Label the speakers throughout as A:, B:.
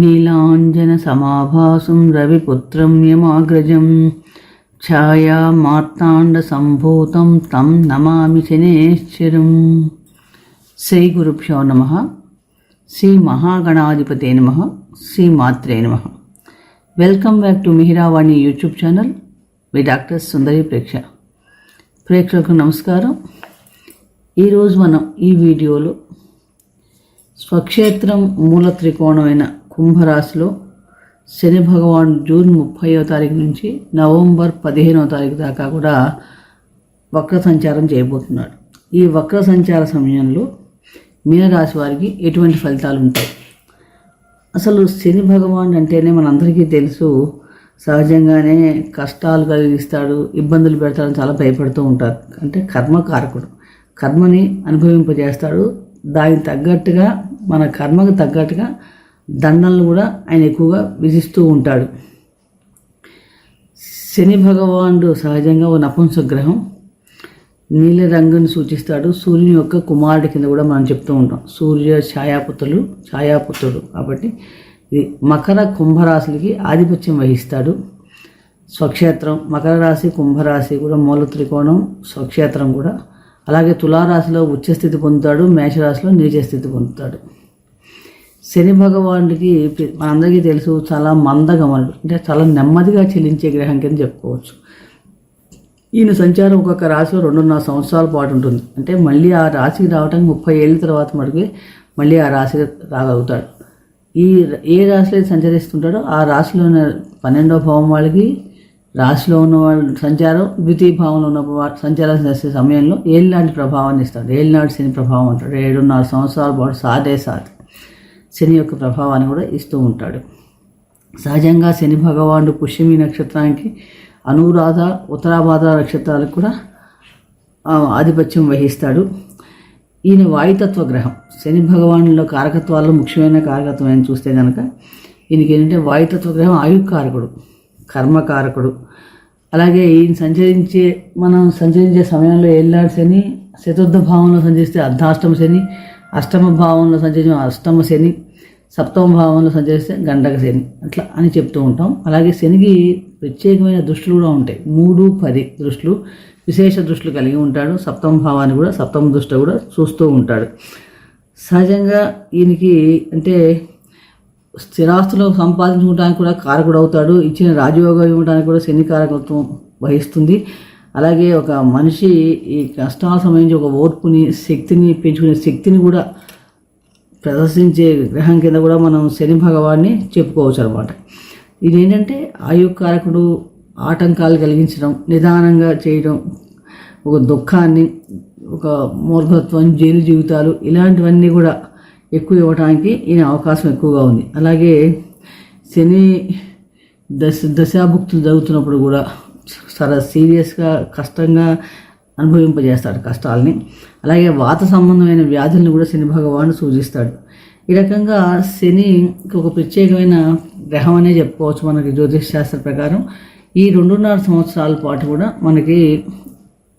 A: నీలాంజనసమాభాసం రవిపుత్రం యమాగ్రజం ఛాయా మార్తాండసంభూతం తం నమామి శనేశ్వరం. శ్రీ గురుభ్యో నమః. శ్రీ మహాగణాధిపతే నమః. శ్రీ మాత్రే నమః. Welcome back to Mihiravani YouTube channel V doctor Sundari ప్రేక్షకులకు నమస్కారం. ఈరోజు మనం ఈ వీడియోలో స్వక్షేత్రం మూల త్రికోణమైన కుంభరాశిలో శని భగవాన్ జూన్ 30వ తారీఖు నుంచి నవంబర్ 15వ తారీఖు దాకా కూడా వక్ర సంచారం చేయబోతున్నాడు. ఈ వక్ర సంచార సమయంలో మీనరాశి వారికి ఎటువంటి ఫలితాలు ఉంటాయి? అసలు శని భగవాన్ అంటేనే మనందరికీ తెలుసు, సహజంగానే కష్టాలు కలిగిస్తాడు, ఇబ్బందులు పెడతాడని చాలా భయపడుతూ ఉంటారు. అంటే కర్మకారకుడు, కర్మని అనుభవింపజేస్తాడు. దానికి తగ్గట్టుగా మన కర్మకు తగ్గట్టుగా దండలను కూడా ఆయన ఎక్కువగా విధిస్తూ ఉంటాడు. శని భగవానుడు సహజంగా ఓ నపుంసక గ్రహం, నీల రంగుని సూచిస్తాడు. సూర్యుని యొక్క కుమారుడి కింద కూడా మనం చెప్తూ ఉంటాం. సూర్య ఛాయాపుత్రుడు కాబట్టి ఇది మకర కుంభరాశులకి ఆధిపత్యం వహిస్తాడు. స్వక్షేత్రం మకర రాశి, కుంభరాశి కూడా మూల త్రికోణం స్వక్షేత్రం కూడా. అలాగే తులారాశిలో ఉచ్చస్థితి పొందుతాడు, మేషరాశిలో నీచస్థితి పొందుతాడు. శని భగవానుడికి మనందరికీ తెలుసు చాలా మందగమనుడు, అంటే చాలా నెమ్మదిగా చెల్లించే గ్రహం కింద చెప్పుకోవచ్చు. ఈయన సంచారం ఒక్కొక్క రాశిలో 2.5 సంవత్సరాల పాటు ఉంటుంది. అంటే మళ్ళీ ఆ రాశికి రావడానికి 30 ఏళ్ళ తర్వాత మటుకే మళ్ళీ ఆ రాశికి రాగలుగుతాడు. ఏ రాశిలో సంచరిస్తుంటాడో ఆ రాశిలో ఉన్న 12వ భావం వాళ్ళకి, రాశిలో ఉన్న వాళ్ళ సంచారం ద్వితీయ భావంలో ఉన్న సంచారం చేసే సమయంలో ఏలినాటి ప్రభావాన్ని ఇస్తాడు. ఏలినాటి శని ప్రభావం అంటాడు. 7.5 సంవత్సరాల పాటు సాదే శని యొక్క ప్రభావాన్ని కూడా ఇస్తూ ఉంటాడు. సహజంగా శని భగవానుడు పుష్యమి నక్షత్రానికి, అనురాధ, ఉత్తరాభాద్ర నక్షత్రాలకు కూడా ఆధిపత్యం వహిస్తాడు. ఈయన వాయుతత్వ గ్రహం. శని భగవానులో కారకత్వాల్లో ముఖ్యమైన కారకత్వం అని చూస్తే కనుక ఈయనకి ఏంటంటే వాయుతత్వ గ్రహం, ఆయుకారకుడు, కర్మకారకుడు. అలాగే ఈయన మనం సంచరించే సమయంలో ఏళ్ళనాడు శని, చతుర్థ భావంలో సంచరిస్తే అర్ధాష్టమ శని, అష్టమ భావంలో సంచరించిన అష్టమ శని, సప్తమ భావంలో సంచరిస్తే గండక శని, అట్లా అని చెప్తూ ఉంటాం. అలాగే శనికి ప్రత్యేకమైన దృష్టిలు కూడా ఉంటాయి. 3, 10 దృష్టిలు, విశేష దృష్టిలు కలిగి ఉంటాడు. సప్తమ భావాన్ని కూడా, సప్తమ దృష్టి కూడా చూస్తూ ఉంటాడు. సహజంగా ఈయనకి అంటే స్థిరాస్తులు సంపాదించుకోవడానికి కూడా కారకుడు అవుతాడు. ఇచ్చిన రాజయోగం ఇవ్వడానికి కూడా శని కారకత్వం వహిస్తుంది. అలాగే ఒక మనిషి ఈ కష్టాల సంబంధించి ఒక ఓర్పుని, శక్తిని పెంచుకునే శక్తిని కూడా ప్రదర్శించే గ్రహం కింద కూడా మనం శని భగవాన్ని చెప్పుకోవచ్చు అనమాట. ఇది ఏంటంటే ఆయుకారకుడు, ఆటంకాలు కలిగించడం, నిదానంగా చేయడం, ఒక దుఃఖాన్ని, ఒక మూర్ఖత్వం, జైలు జీవితాలు ఇలాంటివన్నీ కూడా ఎక్కువ ఇవ్వడానికి ఈయన అవకాశం ఎక్కువగా ఉంది. అలాగే శని దశాభుక్తులు జరుగుతున్నప్పుడు కూడా చాలా సీరియస్గా కష్టంగా అనుభవింపజేస్తాడు కష్టాలని. అలాగే వాత సంబంధమైన వ్యాధులను కూడా శని భగవానుడు సూచిస్తాడు. ఈ రకంగా శని ఒక ప్రత్యేకమైన గ్రహం అనే చెప్పుకోవచ్చు మనకి జ్యోతిష్ శాస్త్ర ప్రకారం. ఈ 2.5 సంవత్సరాల పాటు కూడా మనకి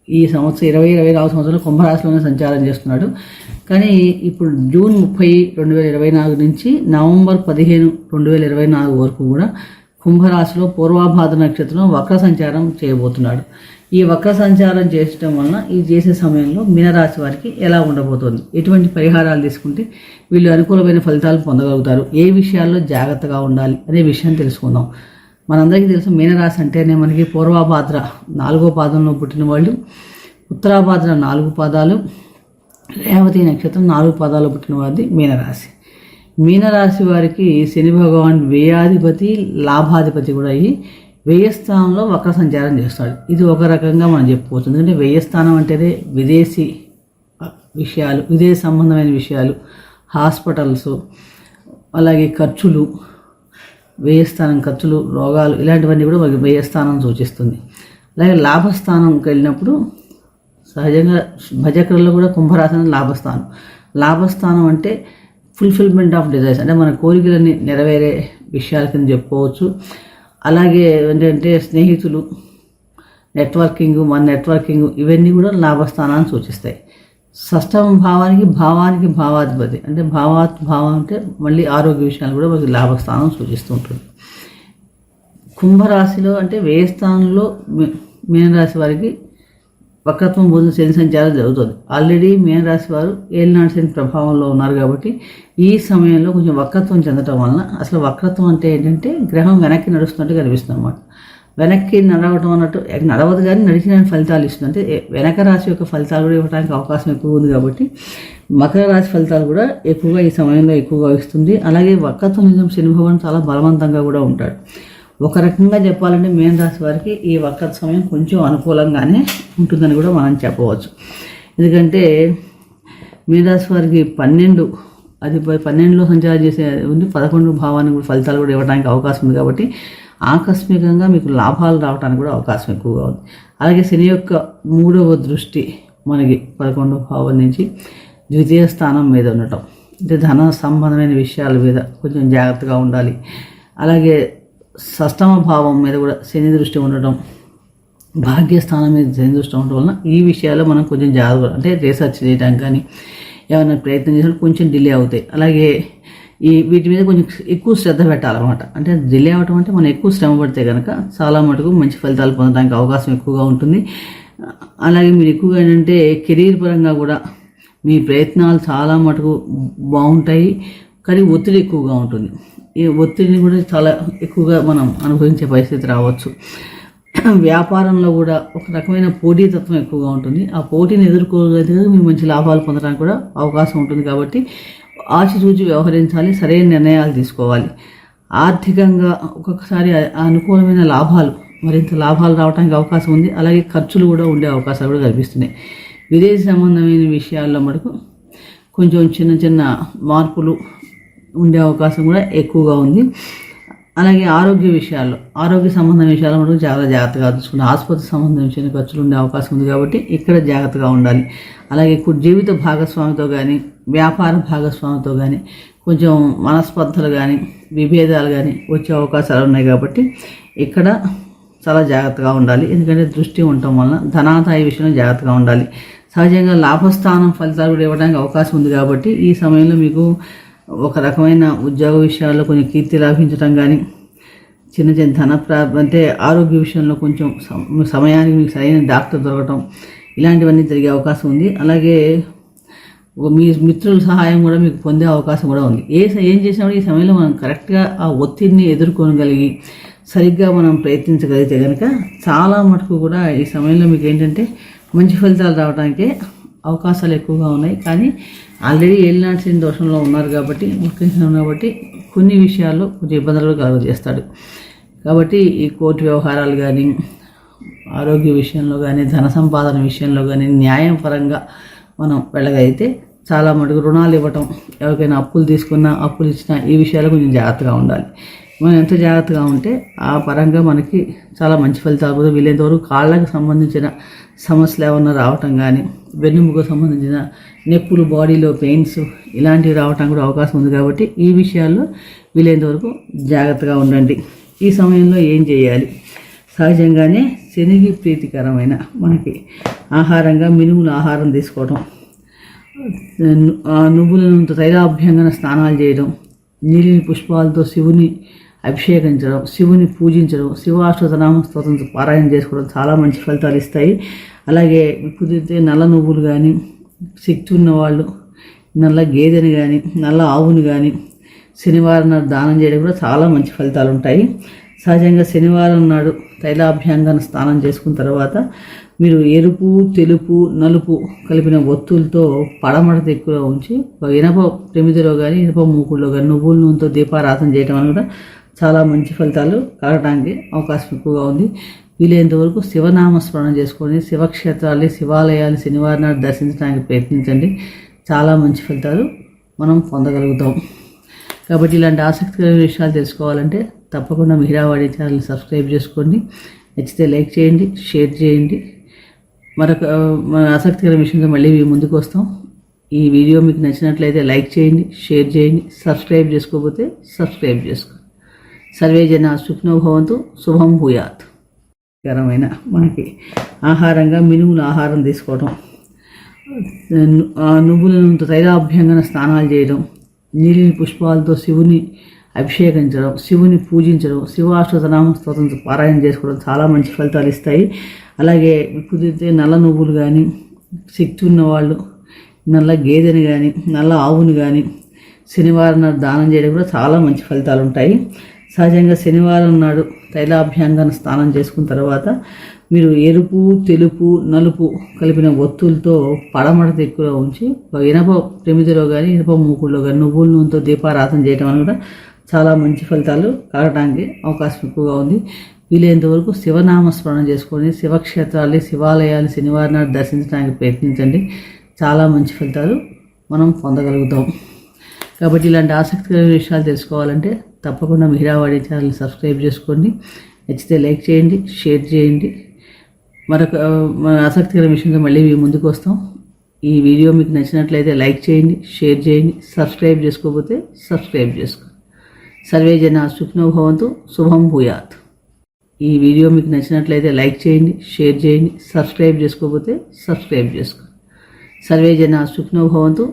A: ఈ సంవత్సరం 2024 సంవత్సరంలో కుంభరాశిలోనే సంచారం చేస్తున్నాడు. కానీ ఇప్పుడు జూన్ 30, 2024 నుంచి నవంబర్ 15, 2024 వరకు కూడా కుంభరాశిలో పూర్వాభాద్ర నక్షత్రం వక్ర సంచారం చేయబోతున్నాడు. ఈ వక్ర సంచారం చేయడం వలన ఈ చేసే సమయంలో మీనరాశి వారికి ఎలా ఉండబోతోంది, ఎటువంటి పరిహారాలు తీసుకుంటే వీళ్ళు అనుకూలమైన ఫలితాలు పొందగలుగుతారు, ఏ విషయాల్లో జాగ్రత్తగా ఉండాలి అనే విషయాన్ని తెలుసుకుందాం. మనందరికీ తెలుసు మీనరాశి అంటేనే మనకి పూర్వాభాద్ర 4వ పాదంలో పుట్టిన వాళ్ళు, ఉత్తరాభాద్ర 4 పాదాలు, రేవతి నక్షత్రం 4 పాదాలు పుట్టిన వారిది మీనరాశి. మీనరాశి వారికి శని భగవాన్ వ్యయాధిపతి, లాభాధిపతి కూడా అయ్యి వ్యయస్థానంలో వక్ర సంచారం చేస్తాడు. ఇది ఒక రకంగా మనం చెప్పుకోవచ్చు. ఎందుకంటే వ్యయస్థానం అంటేనే విదేశీ విషయాలు, విదేశీ సంబంధమైన విషయాలు, హాస్పిటల్స్, అలాగే ఖర్చులు, వ్యయస్థానం ఖర్చులు, రోగాలు ఇలాంటివన్నీ కూడా మనకి వ్యయస్థానం సూచిస్తుంది. అలాగే లాభస్థానంకి వెళ్ళినప్పుడు సహజంగా భజక్రలో కూడా కుంభరాశి లాభస్థానం. లాభస్థానం అంటే ఫుల్ఫిల్మెంట్ ఆఫ్ డిజైర్స్, అంటే మన కోరికలన్నీ నెరవేరే విషయాల కింద చెప్పుకోవచ్చు. అలాగే ఏంటంటే స్నేహితులు, నెట్వర్కింగ్ ఇవన్నీ కూడా లాభస్థానాన్ని సూచిస్తాయి. షష్టమ భావానికి భావాధిపతి, అంటే భావం అంటే మళ్ళీ ఆరోగ్య విషయాలు కూడా మనకి లాభస్థానం సూచిస్తూ ఉంటుంది. కుంభరాశిలో అంటే వ్యయ స్థానంలో మీనరాశి వారికి వక్రత్వం బుధ శని సంచారం జరుగుతుంది. ఆల్రెడీ మీనరాశి వారు ఏలినాటి శని ప్రభావంలో ఉన్నారు కాబట్టి ఈ సమయంలో కొంచెం వక్రత్వం చెందటం వలన, అసలు వక్రత్వం అంటే ఏంటంటే గ్రహం వెనక్కి నడుస్తున్నట్టు కనిపిస్తుంది అన్నమాట. వెనక్కి నడవటం అన్నట్టు నడవదు కానీ నడిచిన ఫలితాలు ఇస్తుంది. అంటే వెనక రాశి యొక్క ఫలితాలు కూడా ఇవ్వడానికి అవకాశం ఎక్కువ ఉంది కాబట్టి మకర రాశి ఫలితాలు కూడా ఎక్కువగా ఈ సమయంలో ఎక్కువగా ఇస్తుంది. అలాగే వక్రత్వం నిజం శని భగవాన్ చాలా బలవంతంగా కూడా ఉంటాడు. ఒక రకంగా చెప్పాలంటే మీనరాశి వారికి ఈ వక్ర సమయం కొంచెం అనుకూలంగానే ఉంటుందని కూడా మనం చెప్పవచ్చు. ఎందుకంటే మీనరాశి వారికి 12లో సంచారం చేసే ఉంది, 11 భావానికి కూడా ఫలితాలు కూడా ఇవ్వడానికి అవకాశం ఉంది కాబట్టి ఆకస్మికంగా మీకు లాభాలు రావడానికి కూడా అవకాశం ఎక్కువగా ఉంది. అలాగే శని యొక్క 3వ దృష్టి మనకి 11వ భావం నుంచి ద్వితీయ స్థానం మీద ఉండటం, అంటే ధన సంబంధమైన విషయాల మీద కొంచెం జాగ్రత్తగా ఉండాలి. అలాగే షష్టమ భావం మీద కూడా శని దృష్టి ఉండటం, భాగ్యస్థానం మీద శని దృష్టి ఉండటం వలన ఈ విషయాల్లో మనం కొంచెం జాగ్రత్త, అంటే రీసెర్చ్ చేయడానికి కానీ ఏమైనా ప్రయత్నం చేసినప్పుడు కొంచెం డిలే అవుతాయి. అలాగే వీటి మీద కొంచెం ఎక్కువ శ్రద్ధ పెట్టాలన్నమాట. అంటే డిలే అవ్వటం అంటే మనం ఎక్కువ శ్రమ పడితే కనుక చాలా మటుకు మంచి ఫలితాలు పొందడానికి అవకాశం ఎక్కువగా ఉంటుంది. అలాగే మీరు ఎక్కువగా ఏంటంటే కెరీర్ పరంగా కూడా మీ ప్రయత్నాలు చాలా మటుకు బాగుంటాయి, కానీ ఒత్తిడి ఎక్కువగా ఉంటుంది. ఈ ఒత్తిడిని కూడా చాలా ఎక్కువగా మనం అనుభవించే పరిస్థితి రావచ్చు. వ్యాపారంలో కూడా ఒక రకమైన పోటీతత్వం ఎక్కువగా ఉంటుంది. ఆ పోటీని ఎదుర్కోగలిగితే మీరు మంచి లాభాలు పొందడానికి కూడా అవకాశం ఉంటుంది. కాబట్టి ఆచితూచి వ్యవహరించాలి, సరైన నిర్ణయాలు తీసుకోవాలి. ఆర్థికంగా ఒక్కొక్కసారి అనుకూలమైన లాభాలు, మరింత లాభాలు రావడానికి అవకాశం ఉంది. అలాగే ఖర్చులు కూడా ఉండే అవకాశాలు కూడా కనిపిస్తున్నాయి. విదేశీ సంబంధమైన విషయాల్లో మటుకు కొంచెం చిన్న మార్పులు ఉండే అవకాశం కూడా ఎక్కువగా ఉంది. అలాగే ఆరోగ్య సంబంధం విషయాల్లో మటుకు చాలా జాగ్రత్తగా చూసుకుంటే ఆసుపత్రి సంబంధించిన ఖర్చులు ఉండే అవకాశం ఉంది కాబట్టి ఇక్కడ జాగ్రత్తగా ఉండాలి. అలాగే జీవిత భాగస్వామితో కానీ వ్యాపార భాగస్వామితో కానీ కొంచెం మనస్పర్ధలు కానీ విభేదాలు కానీ వచ్చే అవకాశాలు ఉన్నాయి కాబట్టి ఇక్కడ చాలా జాగ్రత్తగా ఉండాలి. ఎందుకంటే దృష్టి ఉండటం వలన ధనాదాయ విషయంలో జాగ్రత్తగా ఉండాలి. సహజంగా లాభస్థానం ఫలితాలు కూడా ఇవ్వడానికి అవకాశం ఉంది కాబట్టి ఈ సమయంలో మీకు ఒక రకమైన ఉద్యోగ విషయాల్లో కొంచెం కీర్తి లాభించడం కానీ చిన్న అంటే ఆరోగ్య విషయంలో కొంచెం సమయానికి మీకు సరైన డాక్టర్ దొరకటం ఇలాంటివన్నీ జరిగే అవకాశం ఉంది. అలాగే మీ మిత్రుల సహాయం కూడా మీకు పొందే అవకాశం కూడా ఉంది. ఏం చేసినప్పుడు ఈ సమయంలో మనం కరెక్ట్గా ఆ ఒత్తిడిని ఎదుర్కోగలిగి సరిగ్గా మనం ప్రయత్నించగలిగితే కనుక చాలా మటుకు కూడా ఈ సమయంలో మీకు ఏంటంటే మంచి ఫలితాలు రావడానికే అవకాశాలు ఎక్కువగా ఉన్నాయి. కానీ ఆల్రెడీ ఏలినాటి శని దోషంలో ఉన్నారు కాబట్టి కాబట్టి కొన్ని విషయాల్లో కొంచెం ఇబ్బందులు కలుగజేస్తాడు. కాబట్టి ఈ కోర్టు వ్యవహారాలు కానీ ఆరోగ్య విషయంలో కానీ ధన సంపాదన విషయంలో కానీ న్యాయం పరంగా మనం వెళ్ళగలిగితే చాలా మటుకు రుణాలు ఇవ్వటం, ఎవరికైనా అప్పులు తీసుకున్నా అప్పులు ఇచ్చినా ఈ విషయాలు కొంచెం జాగ్రత్తగా ఉండాలి. మనం ఎంత జాగ్రత్తగా ఉంటే ఆ పరంగా మనకి చాలా మంచి ఫలితాలు కూడా వీలైనంతవరకు కాళ్ళకు సంబంధించిన సమస్యలు ఏమన్నా రావటం కానీ వెన్నుముకు సంబంధించిన నొప్పులు, బాడీలో పెయిన్స్ ఇలాంటివి రావటం కూడా అవకాశం ఉంది. కాబట్టి ఈ విషయాల్లో వీలైనంతవరకు జాగ్రత్తగా ఉండండి. ఈ సమయంలో ఏం చేయాలి? సహజంగానే శనికి ప్రీతికరమైన మనకి ఆహారంగా మినుముల ఆహారం తీసుకోవడం, నువ్వులను తైలాభ్యంగన స్నానాలు చేయడం, నీలిని పుష్పాలతో శివుని అభిషేకించడం, శివుని పూజించడం, శివాష్టోత్తరనామ స్తోత్రంతో పారాయణ చేసుకోవడం చాలా మంచి ఫలితాలు ఇస్తాయి. అలాగే కుదిరితే నల్ల నువ్వులు కానీ, శక్తి ఉన్నవాళ్ళు నల్ల గేదెని కానీ నల్ల ఆవుని కానీ శనివారం నాడు దానం చేయడం కూడా చాలా మంచి ఫలితాలు ఉంటాయి. సహజంగా శనివారం నాడు తైలాభ్యంగన స్నానం చేసుకున్న తర్వాత మీరు ఎరుపు, తెలుపు, నలుపు కలిపిన ఒత్తులతో పడమడత ఎక్కువగా ఉంచి ఇనప ప్రమిదిలో కానీ ఇనప మూకుల్లో కానీ నువ్వుల నూనెతో దీపారాధన చేయడం అని కూడా చాలా మంచి ఫలితాలు కలగడానికి అవకాశం ఎక్కువగా ఉంది. వీలైనంత వరకు శివనామస్మరణ చేసుకొని శివక్షేత్రాలు, శివాలయాలు శనివారం నాడు దర్శించడానికి ప్రయత్నించండి. చాలా మంచి ఫలితాలు మనం పొందగలుగుతాం. కాబట్టి ఇలాంటి ఆసక్తికరమైన విషయాలు తెలుసుకోవాలంటే తప్పకుండా మిహిరావాణి ఛానల్ని సబ్స్క్రైబ్ చేసుకోండి. నచ్చితే లైక్ చేయండి, షేర్ చేయండి. మరొక ఆసక్తికరమైన విషయంతో మళ్ళీ మీ ముందుకు వస్తాం. ఈ వీడియో మీకు నచ్చినట్లయితే లైక్ చేయండి, షేర్ చేయండి. సబ్స్క్రైబ్ చేసుకోకపోతే సబ్స్క్రైబ్ చేసుకోండి. సర్వే జన సుఖినో భవంతు, శుభం భూయాత్. కరమైన మనకి ఆహారంగా మినుముల ఆహారం తీసుకోవడం, నువ్వులను తైలాభ్యంగన స్నానాలు చేయడం, నీలిని పుష్పాలతో శివుని అభిషేకించడం, శివుని పూజించడం, శివాష్టోత్తరనామ స్తోత్రంతో పారాయణ చేసుకోవడం చాలా మంచి ఫలితాలు ఇస్తాయి. అలాగే కుదిరితే నల్ల నువ్వులు కానీ, శక్తి ఉన్నవాళ్ళు నల్ల గేదెని కానీ, నల్ల ఆవుని కానీ శనివారం నాడు దానం చేయడం కూడా చాలా మంచి ఫలితాలు ఉంటాయి. సహజంగా శనివారం నాడు తైలాభ్యంగన స్నానం చేసుకున్న తర్వాత మీరు ఎరుపు, తెలుపు, నలుపు కలిపిన ఒత్తులతో పడమట ఎక్కువగా ఉంచి ఇనప ప్రమిదిలో కానీ ఇనప మూకుల్లో కానీ నువ్వుల నూనెతో దీపారాధన చేయడం వల్ల కూడా చాలా మంచి ఫలితాలు కలగడానికి అవకాశం ఎక్కువగా ఉంది. వీలైనంత వరకు శివనామస్మరణ చేసుకొని శివక్షేత్రాలు, శివాలయాలు శనివారం నాడు దర్శించడానికి ప్రయత్నించండి. చాలా మంచి ఫలితాలు మనం పొందగలుగుతాం. కాబట్టి ఇలాంటి ఆసక్తికరమైన విషయాలు తెలుసుకోవాలంటే తప్పకుండా మీరావాణి ఛానల్ని సబ్స్క్రైబ్ చేసుకోండి. నచ్చితే లైక్ చేయండి, షేర్ చేయండి. మరొక ఆసక్తికరమైన విషయంతో మళ్ళీ మీ ముందుకు వస్తాం. ఈ వీడియో మీకు నచ్చినట్లయితే లైక్ చేయండి, షేర్ చేయండి. సబ్స్క్రైబ్ చేసుకోకపోతే సబ్స్క్రైబ్ చేసుకోండి. సర్వే జన సుఖినో భవంతు, శుభం భూయాత్. ఈ వీడియో మీకు నచ్చినట్లయితే లైక్ చేయండి, షేర్ చేయండి. సబ్స్క్రైబ్ చేసుకోకపోతే సబ్స్క్రైబ్ చేసుకోండి. సర్వే జన సుఖినో భవంతు.